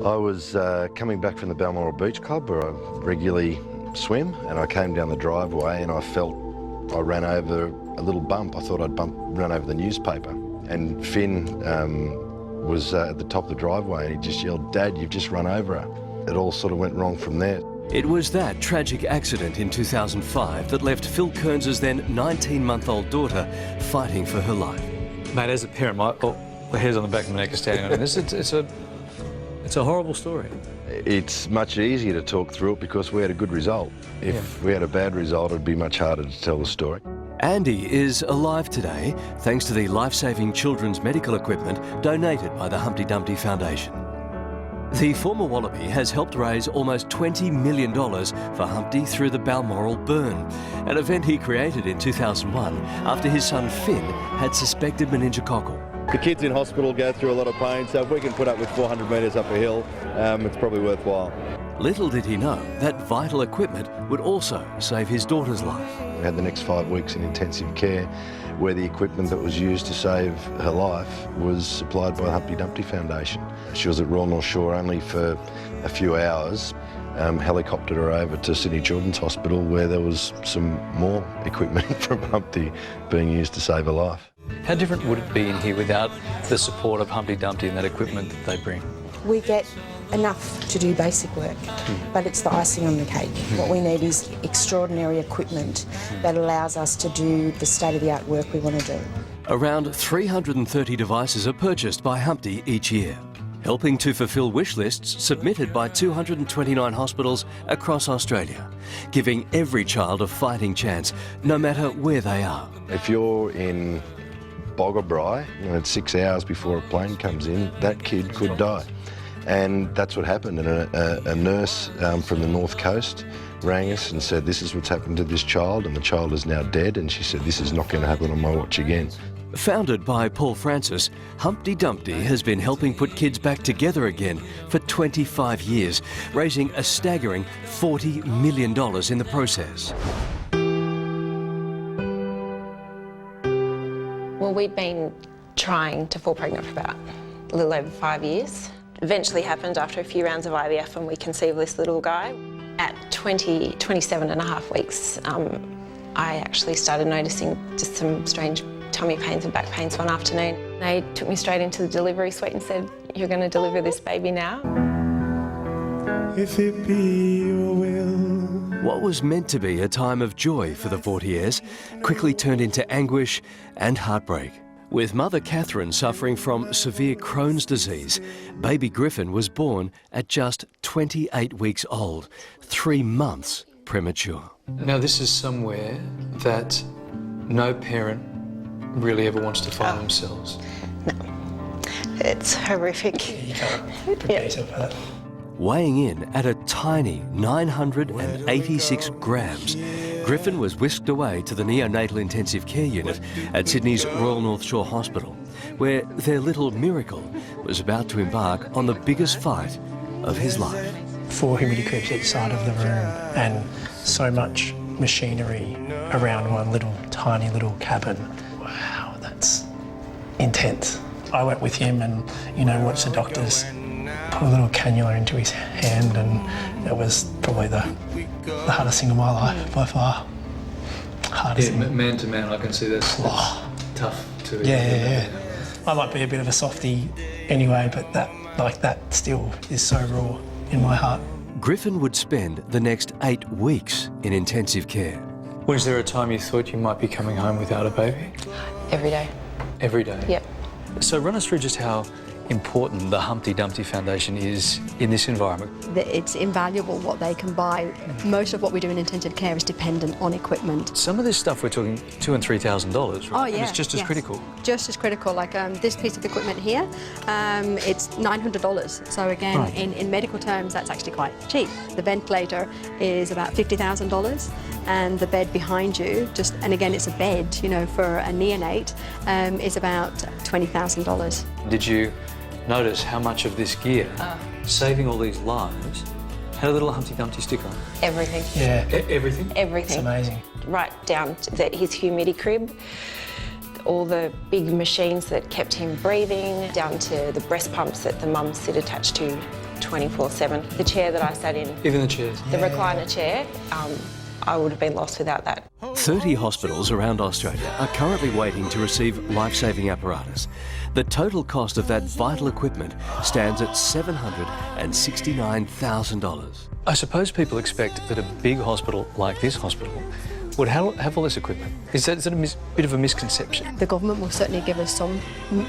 I was coming back from the Balmoral Beach Club where I regularly swim, and I came down the driveway and I ran over a little bump. I thought I'd run over the newspaper, and Finn was at the top of the driveway and he just yelled, "Dad, you've just run over her." It all sort of went wrong from there. It was that tragic accident in 2005 that left Phil Kearns' then 19-month-old daughter fighting for her life. Mate, as a parent, the hairs on the back of my neck are standing on this. It's a horrible story. It's much easier to talk through it because we had a good result. If we had a bad result, it'd be much harder to tell the story. Andy is alive today thanks to the life-saving children's medical equipment donated by the Humpty Dumpty Foundation. The former Wallaby has helped raise almost $20 million for Humpty through the Balmoral burn, an event he created in 2001 after his son Finn had suspected meningococcal. The kids in hospital go through a lot of pain, so if we can put up with 400 metres up a hill, it's probably worthwhile. Little did he know that vital equipment would also save his daughter's life. We had the next 5 weeks in intensive care where the equipment that was used to save her life was supplied by the Humpty Dumpty Foundation. She was at Royal North Shore only for a few hours. Helicoptered her over to Sydney Children's Hospital where there was some more equipment from Humpty being used to save her life. How different would it be in here without the support of Humpty Dumpty and that equipment that they bring? We get enough to do basic work, but it's the icing on the cake. What we need is extraordinary equipment that allows us to do the state-of-the-art work we want to do. Around 330 devices are purchased by Humpty each year, helping to fulfil wish lists submitted by 229 hospitals across Australia, giving every child a fighting chance, no matter where they are. If you're in Boggabri, it's 6 hours before a plane comes in, that kid could die. And that's what happened. And a nurse from the North Coast rang us and said, "This is what's happened to this child, and the child is now dead." And she said, "This is not going to happen on my watch again." Founded by Paul Francis, Humpty Dumpty has been helping put kids back together again for 25 years, raising a staggering $40 million in the process. Well, we'd been trying to fall pregnant for about a little over 5 years. Eventually happened after a few rounds of IVF and we conceived this little guy. At 27 and a half weeks, I actually started noticing just some strange tummy pains and back pains one afternoon. They took me straight into the delivery suite and said, "You're going to deliver this baby now." If it be your will. What was meant to be a time of joy for the Vautiers quickly turned into anguish and heartbreak. With mother Catherine suffering from severe Crohn's disease, baby Griffin was born at just 28 weeks old, 3 months premature. Now, this is somewhere that no parent really ever wants to find themselves. No, it's horrific. You can't prepare yourself for that. Weighing in at a tiny 986 grams, Griffin was whisked away to the neonatal intensive care unit at Sydney's Royal North Shore Hospital, where their little miracle was about to embark on the biggest fight of his life. 4 humidity cribs each side of the room and so much machinery around one tiny little cabin. Wow, that's intense. I went with him and, watched the doctors put a little cannula into his hand, and it was probably the hardest thing of my life by far. Hardest thing. Man to man, I can see that's tough to... Yeah. I might be a bit of a softie anyway, but that still is so raw in my heart. Griffin would spend the next 8 weeks in intensive care. Was there a time you thought you might be coming home without a baby? Every day. Every day? Yep. So run us through just how important the Humpty Dumpty Foundation is in this environment. It's invaluable what they can buy. Most of what we do in intensive care is dependent on equipment. Some of this stuff we're talking $2,000 and $3,000, right? Oh yeah. And it's just as critical. Just as critical. Like this piece of equipment here, it's $900. So again, Right. in medical terms, that's actually quite cheap. The ventilator is about $50,000, and the bed behind you, and again, it's a bed, for a neonate, is about $20,000. Did you notice how much of this gear, saving all these lives, had a little Humpty Dumpty sticker on? Everything. Yeah. Everything? It's Everything. amazing. Right down to his humidity crib. all the big machines that kept him breathing, down to the breast pumps that the mums sit attached to 24/7. The chair that I sat in, Even the chairs. the recliner chair, I would have been lost without that. 30 hospitals around Australia are currently waiting to receive life-saving apparatus. The total cost of that vital equipment stands at $769,000. I suppose people expect that a big hospital like this hospital would have all this equipment. Is that a bit of a misconception? The government will certainly give us some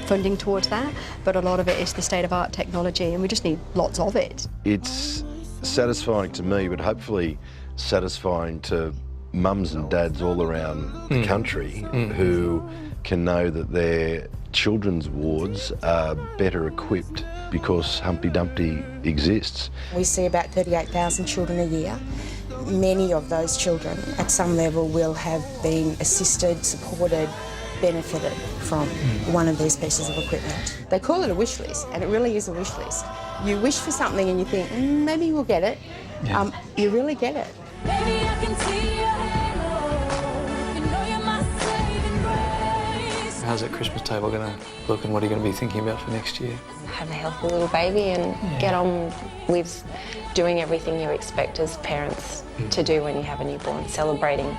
funding towards that, but a lot of it is the state-of-art technology, and we just need lots of it. It's satisfying to me, but hopefully satisfying to mums and dads all around the country who can know that their children's wards are better equipped because Humpty Dumpty exists. We see about 38,000 children a year. Many of those children at some level will have been assisted, supported, benefited from one of these pieces of equipment. They call it a wish list, and it really is a wish list. You wish for something and you think, maybe we'll get it. Yeah. You really get it. Baby, I can see your halo. You know you're my saving grace. How's that Christmas table going to look, and what are you going to be thinking about for next year? Have a healthy little baby and get on with doing everything you expect as parents to do when you have a newborn, celebrating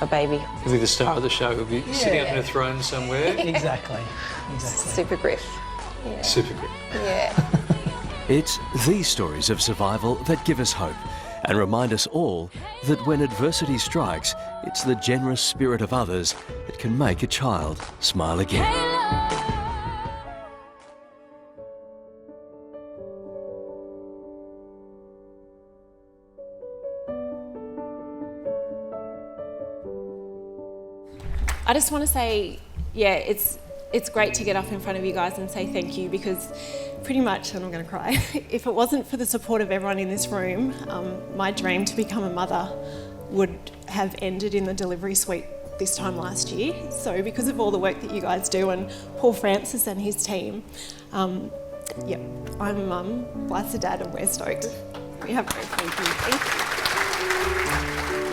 a baby. It'll be the star of the show. He'll be sitting up in a throne somewhere. Exactly. Super griff. Yeah. Super good. Yeah. It's these stories of survival that give us hope and remind us all that when adversity strikes, it's the generous spirit of others that can make a child smile again. I just want to say, yeah, it's great to get up in front of you guys and say thank you, because pretty much, and I'm going to cry, if it wasn't for the support of everyone in this room, my dream to become a mother would have ended in the delivery suite this time last year. So because of all the work that you guys do, and Paul Francis and his team, yeah, I'm a mum, Blythe's a dad, and we're stoked. We have great thank you. Thank you.